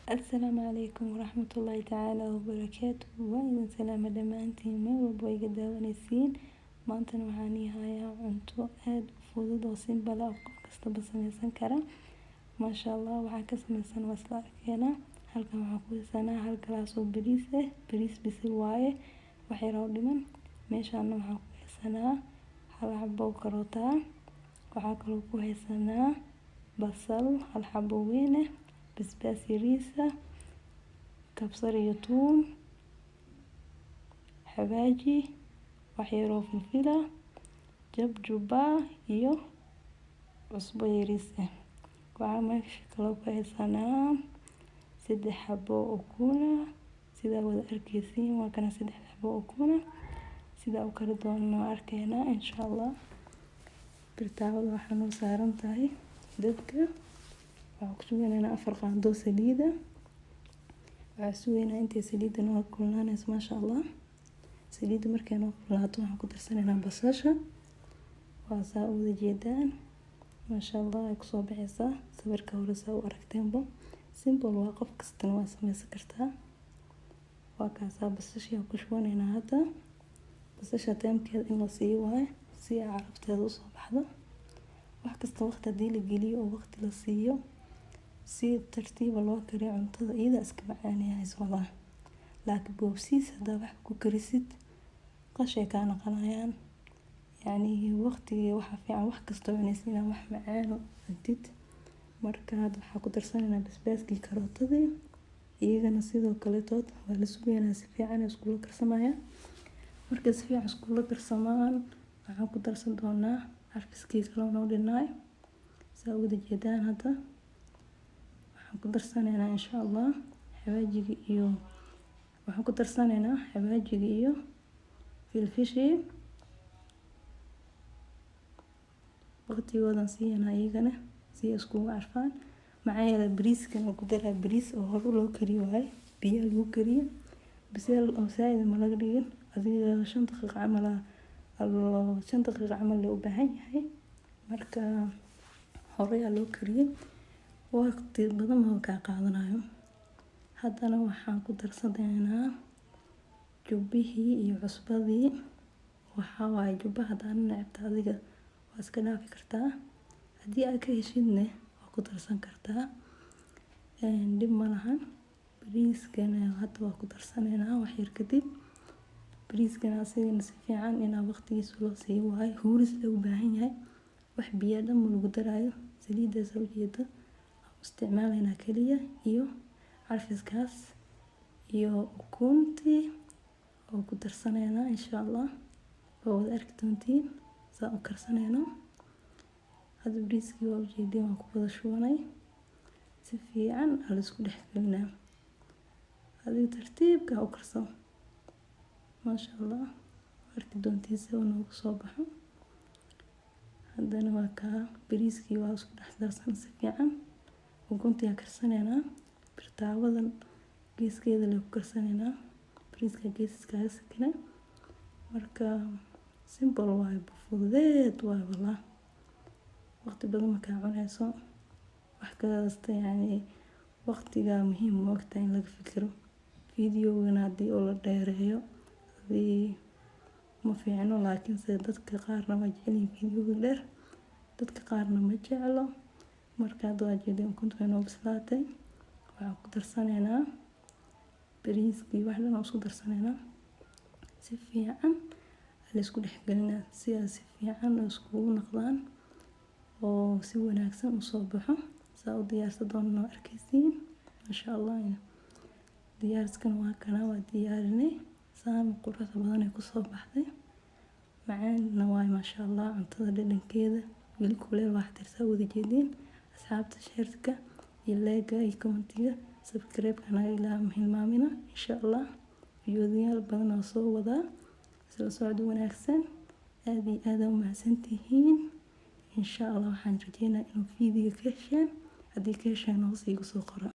السلام عليكم ورحمة الله تعالى وبركاته. وإذا سلام دمانتين meel walbo iga daawanaysiin. maantana waxaan hayaa cunto aad u fudud oo simple ah qof kasta samaysan kara. maasha Allah waxaa ka samaysan wasla arkeena. halkan waxaan ku haysanaa hal galaas oo bariis ah, bariis bisil waaye wax yar oo dhiman. meeshaan waxaan ku haysanaa hal xabo karoota, waxaa kaloo ku haysanaa basal hal xabo weyn ah, basbaas yariis ah, kabsar iyo tuun, xawaaji, wax yar oo filfil ah, jabjuba iyo cusbo yariis ah. waxaa meesha kaloo ku haysanaa 3 xabo oo ukun ah sida wada arkaysiin. waa kana 3 xabo oo ukun ah sida u kala doonno arkeena insha Allah. birtaawada waxaan u saaran tahay dabka. waxaan ku sugaynaa 4 qaando saliid ah. waxaan sugaynaa intay saliidda noo kululaanayso maasha Allah. saliidda markay noo kululaato waxaan ku darsanaynaa basasha. waa saa u wada jeedaan maasha Allah ay ku soo baxaysaa sawirka hore saa u aragteenba. simple waa qof kasta waa samaysan kartaa. waa kaasa basasha ku shubanaynaa hadda. basasha taamkeeda in la siiyo waaye si ay carafteeda u soo baxdo. wax kasta waqti hadii la geliyo oo waqti la siiyo si tartiib loo kariyo cuntada iyada iska macaanayso wallah. laakiin boobsiis hadaa wax ku karisid qashay ka naqanayaan. yani waqtiga waxa fiican wax kasta oo inaysiina wax macaan cuntid. marka hadda waxaan ku darsanaynaa basbaaskii karootadii iyagana sidoo kale tood waa la sugaynaa si fiican isku karsamayaan. marka si fiican isku karsamaan waxaan ku darsan doonaa carfiskii kale noo dhinaay saa wada jeedaan. hadda waxaan ku darsanaynaa insha Allah xawaajiga iyo waxaan ku darsanaynaa xawaajiga iyo filfishii waqtigoodan siiyana iyagana si isku carfaan. maxaa yeelay bariiskan oo ku daraa bariis oo hore loo kariyo waaye biyo lagu kariyo bisel oo saaid ma laga dhigin adiga 5 daqiiqo camal 5 daqiiqo camal loo baahan yahay. marka hore loo kariyay waqti badan ma ka qaadanayo. haddana waxaan ku darsanaynaa jubihii iyo cusbadii. waxaa waaye jubaha hadaan nacabta adiga waa iska dhaafi kartaa. haddii aad ka heshidna waa ku darsan kartaa dhib ma lahan. bariiskana hadda waa ku darsanaynaa wax yar kadib. bariiskana asigana si fiican inaa waqtigiisa loo siiyo waaye huuris loo baahan yahay. wax biyo dhan ma lagu daraayo saliidda soo jeeda isticmaalaynaa kaliya iyo carfiskaas iyo ukuntii oo ku darsanaynaa insha Allah. oo wada arki doontiin saa u karsanayno. hadda bariiskii waa ujeedin waan ku wada shubanay si fiican la isku dhex gelinaa. adiga tartiibka u karso maasha Allah arki doontiin si uu noogu soo baxo. haddana waa ka bariiskii waa isku dhex darsan si fiican ukuntii karsanaynaa. birtaawadan geeskeeda la ku karsanaynaa bariiska geeskaas kale. marka simple waaye fududeed waaye wallah. waqti badan ma ka cunayso wax kasta yani waqtiga muhiim waqti in laga fikiro. fiidiyowgana hadii oo la dheereeyo hadii ma fiicno laakiin sida dadka qaarna waa jecel yihiin fiidiyowga dheer dadka qaarna ma jeclo. marka hadda waa jeedin ukunta inoo bislaatay. waxaan ku darsanaynaa bariiskii wax dhan isku darsanaynaa si fiican la isku dhex gelinaa si ay si fiican isku noqdaan oo si wanaagsan u soo baxo. saa u diyaarsan doonno arkaysiin masha Allah. diyaarskan waa kana waa diyaarinay saan qurux badan ay ku soo baxday macaan waa masha Allah. cuntada dhadhankeeda weli kuleel wax tirsa wada jeedin. asxaabta sheerka iyo like iyo commentiga subscribe kana ilaa hilmaamina insha Allah. fiidiyoyaal badan oo soo wada soo socdo wanaagsan aad iyo aad u mahadsantihiin insha Allah. waxaan rajeynayaa inuu fiidiyo ka hesheen haddii ka hesheen oo sii soo qora.